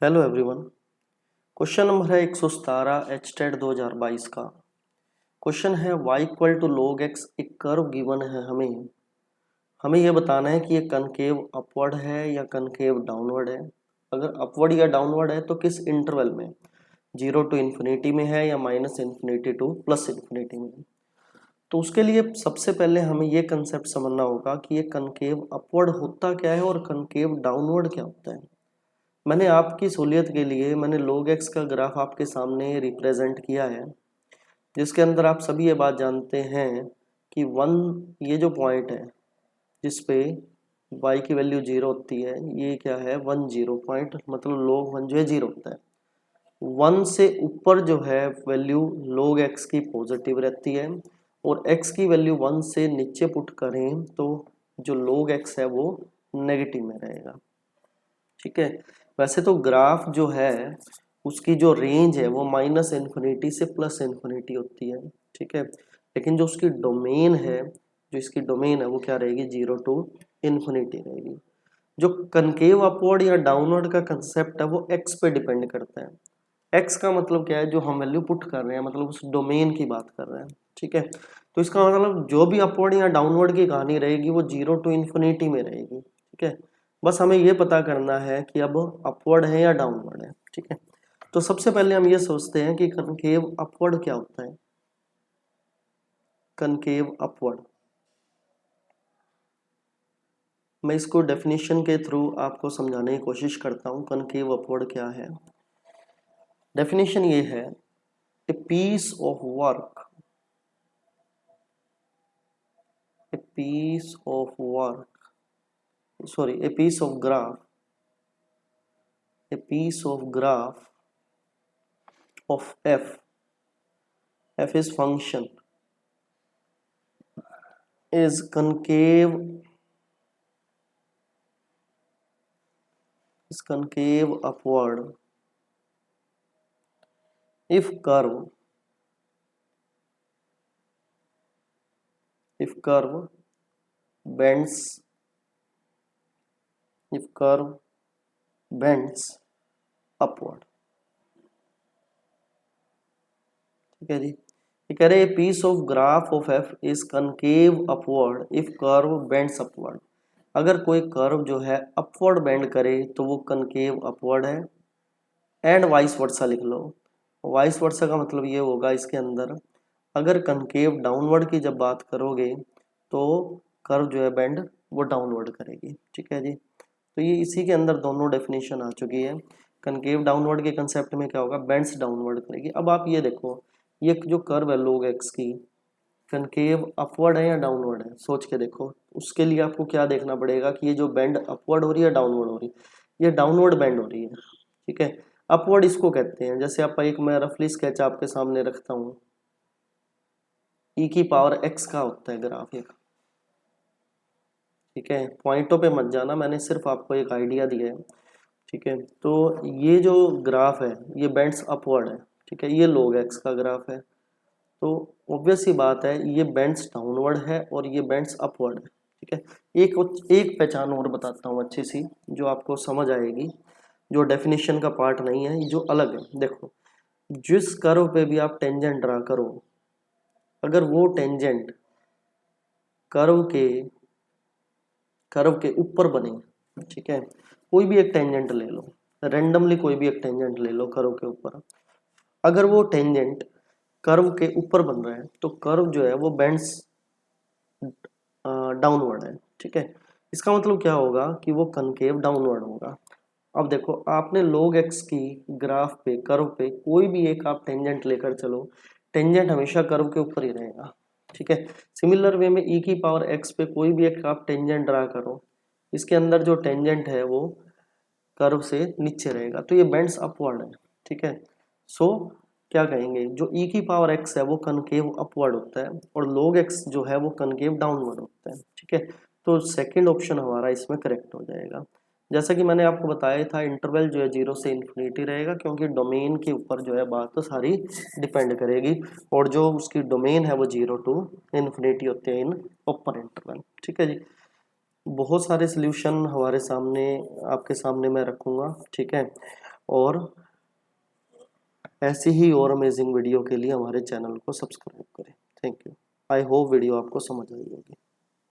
Hello everyone. Question number है 117 HTET 2022 का। Question है y equal to log x एक कर्व गिवन है। हमें यह बताना है कि ये कनकेव अपवर्ड है या कनकेव डाउनवर्ड है। अगर अपवर्ड या डाउनवर्ड है तो किस इंटरवल में, 0 टू इन्फिनिटी में है या minus infinity two plus infinity में है। तो उसके लिए सबसे पहले हमें ये कंसेप्ट समझना होगा कि ये कनकेव अपवर्ड होता क्या है और कनकेव डाउनवर्ड क्या होता है। मैंने आपकी सहूलियत के लिए log x का ग्राफ आपके सामने रिप्रेजेंट किया है, जिसके अंदर आप सभी ये बात जानते हैं कि ये जो पॉइंट है जिस पे y की वैल्यू 0 होती है, ये क्या है 10 पॉइंट, मतलब log 1 जो है 0 होता है। 1 से ऊपर जो है वैल्यू log x की पॉजिटिव रहती है और x की वैल्यू 1 से नीचे पुट करें तो जो log x है वो नेगेटिव में रहेगा। ठीक है, वैसे तो ग्राफ जो है उसकी जो रेंज है वो माइनस इन्फिनिटी से प्लस इन्फिनिटी होती है। ठीक है, लेकिन जो उसकी डोमेन है, जो इसकी डोमेन है वो क्या रहेगी, 0 टू इन्फिनिटी रहेगी। जो कनकेव अपवर्ड या डाउनवर्ड का कंसेप्ट है वो एक्स पे डिपेंड करता है। एक्स का मतलब क्या है, जो हम वैल्यू पुट कर रहे हैं, मतलब उस डोमेन की बात कर रहे हैं। ठीक है, तो इसका मतलब जो भी अपवर्ड या डाउनवर्ड की कहानी रहेगी वो 0 टू इन्फिनिटी में रहेगी। ठीक है, बस हमें ये पता करना है कि अब अपवर्ड है या डाउनवर्ड है। ठीक है, तो सबसे पहले हम ये सोचते हैं कि कनकेव अपवर्ड क्या होता है। कनकेव अपवर्ड, मैं इसको डेफिनेशन के थ्रू आपको समझाने की कोशिश करता हूँ। कनकेव अपवर्ड क्या है, डेफिनेशन ये है, a piece of work, a piece of work sorry a piece of graph of f is function is concave upward if curve bends upward। ठीक है जी, ये कह रहे हैं piece of graph of f is concave upward if curve bends upward. अगर कोई curve जो है अपवर्ड बेंड करे तो वो कनकेव अपवर्ड है। एंड वाइस वर्सा लिख लो। वाइस वर्सा का मतलब ये होगा, इसके अंदर अगर कनकेव डाउनवर्ड की जब बात करोगे तो कर्व जो है बेंड वो डाउनवर्ड करेगी। ठीक है जी, तो ये इसी के अंदर दोनों डेफिनेशन आ चुकी है। कनकेव डाउनवर्ड के कंसेप्ट में क्या होगा, बेंड्स डाउनवर्ड करेगी। अब आप ये देखो, ये जो कर्व है log x की, कनकेव अपवर्ड है या डाउनवर्ड है, सोच के देखो। उसके लिए आपको क्या देखना पड़ेगा कि ये जो बेंड अपवर्ड हो रही है डाउनवर्ड हो रही है, ये डाउनवर्ड बेंड हो रही है। ठीक है, अपवर्ड इसको कहते हैं, जैसे आप एक मैं रफली स्केच आपके सामने रखता हूँ, e की पावर x का होता है ग्राफ एक। ठीक है, पॉइंटों पे मत जाना, मैंने सिर्फ आपको एक आइडिया दिया है। ठीक है, तो ये जो ग्राफ है ये बेंड्स अपवर्ड है। ठीक है, ये log x का ग्राफ है, तो ऑब्वियस सी बात है ये बेंड्स डाउनवर्ड है और ये बेंड्स अपवर्ड है। ठीक है, एक पहचान और बताता हूँ अच्छी सी, जो आपको समझ आएगी, जो डेफिनेशन का पार्ट नहीं है, जो अलग है। देखो, जिस कर्व पे भी आप टेंजेंट ड्रा करो, अगर वो टेंजेंट कर्व के ऊपर बने, ठीक है, कोई भी एक टेंजेंट ले लो, रेंडमली कोई भी एक टेंजेंट ले लो कर्व के ऊपर, अगर वो टेंजेंट कर्व के ऊपर बन रहा है तो कर्व जो है वो बेंड्स डाउनवर्ड है। ठीक है, इसका मतलब क्या होगा कि वो कनकेव डाउनवर्ड होगा। अब देखो, आपने log x की ग्राफ पे, कर्व पे कोई भी एक आप टेंजेंट लेकर चलो, टेंजेंट हमेशा कर्व के ऊपर ही रहेगा। ठीक है, सिमिलर वे में e की पावर x पे कोई भी एक आप टेंजेंट ड्रा करो, इसके अंदर जो टेंजेंट है वो कर्व से नीचे रहेगा, तो ये बेंड्स अपवर्ड है। ठीक है, सो क्या कहेंगे, जो e की पावर x है वो कनकेव अपवर्ड होता है और log x जो है वो कनकेव डाउनवर्ड होता है। ठीक है, तो सेकंड ऑप्शन हमारा इसमें करेक्ट हो जाएगा। जैसा कि मैंने आपको बताया था, इंटरवल जो है 0 से इन्फिनिटी रहेगा, क्योंकि डोमेन के ऊपर जो है बात तो सारी डिपेंड करेगी, और जो उसकी डोमेन है वो 0 टू इन्फिनिटी होते हैं इन ओपन इंटरवल। ठीक है जी, बहुत सारे सोल्यूशन हमारे सामने, आपके सामने मैं रखूँगा। ठीक है, और ऐसी ही और अमेजिंग वीडियो के लिए हमारे चैनल को सब्सक्राइब करें। Thank you. I hope video आपको समझ आई होगी।